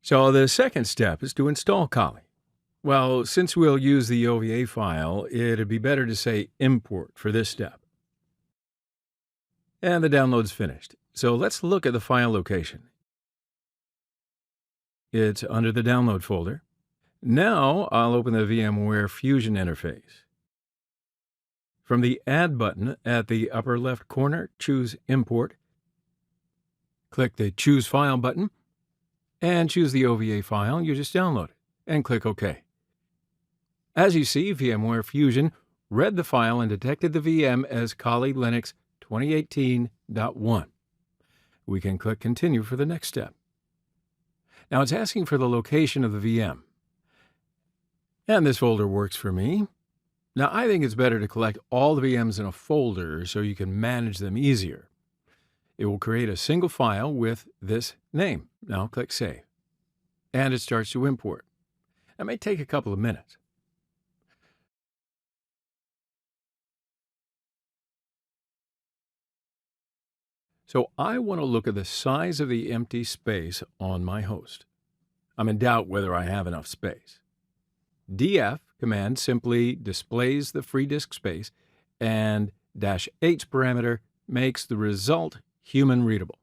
So the second step is to install Kali. Well, since we'll use the OVA file, it'd be better to say import for this step. And the download's finished. So let's look at the file location. It's under the download folder. Now I'll open the VMware Fusion interface. From the Add button at the upper left corner, choose Import. Click the Choose File button and choose the OVA file you just downloaded and click OK. As you see, VMware Fusion read the file and detected the VM as Kali Linux 2018.1. We can click Continue for the next step. Now it's asking for the location of the VM. And this folder works for me. Now I think it's better to collect all the VMs in a folder so you can manage them easier. It will create a single file with this name. Now click Save. And it starts to import. It may take a couple of minutes. So I want to look at the size of the empty space on my host. I'm in doubt whether I have enough space. df command simply displays the free disk space, and -h parameter makes the result human readable.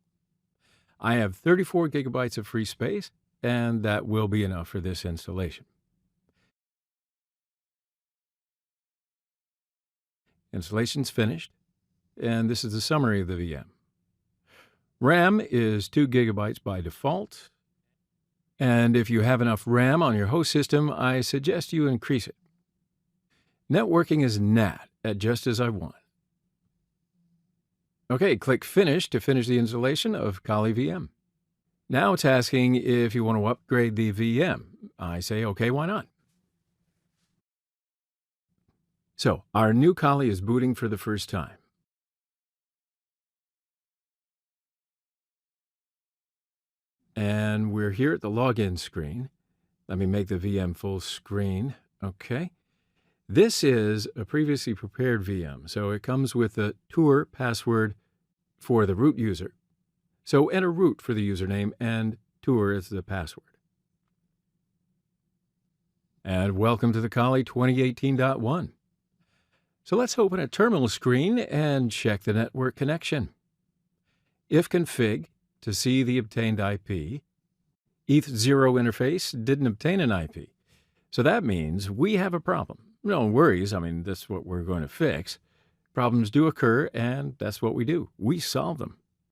I have 34 gigabytes of free space, and that will be enough for this installation. Installation's finished, and this is the summary of the VM. RAM is 2 gigabytes by default, and if you have enough RAM on your host system, I suggest you increase it. Networking is NAT at just as I want. Okay, click Finish to finish the installation of Kali VM. Now it's asking if you want to upgrade the VM. I say, okay, why not? So our new Kali is booting for the first time. And we're here at the login screen. Let me make the VM full screen. Okay. This is a previously prepared VM, so it comes with a tour password for the root user. So enter root for the username and tour as the password. And welcome to the Kali 2018.1. So let's open a terminal screen and check the network connection. Ifconfig to see the obtained IP. ETH0 interface didn't obtain an IP. So that means we have a problem. No worries, that's what we're going to fix. Problems do occur, and that's what we do. We solve them.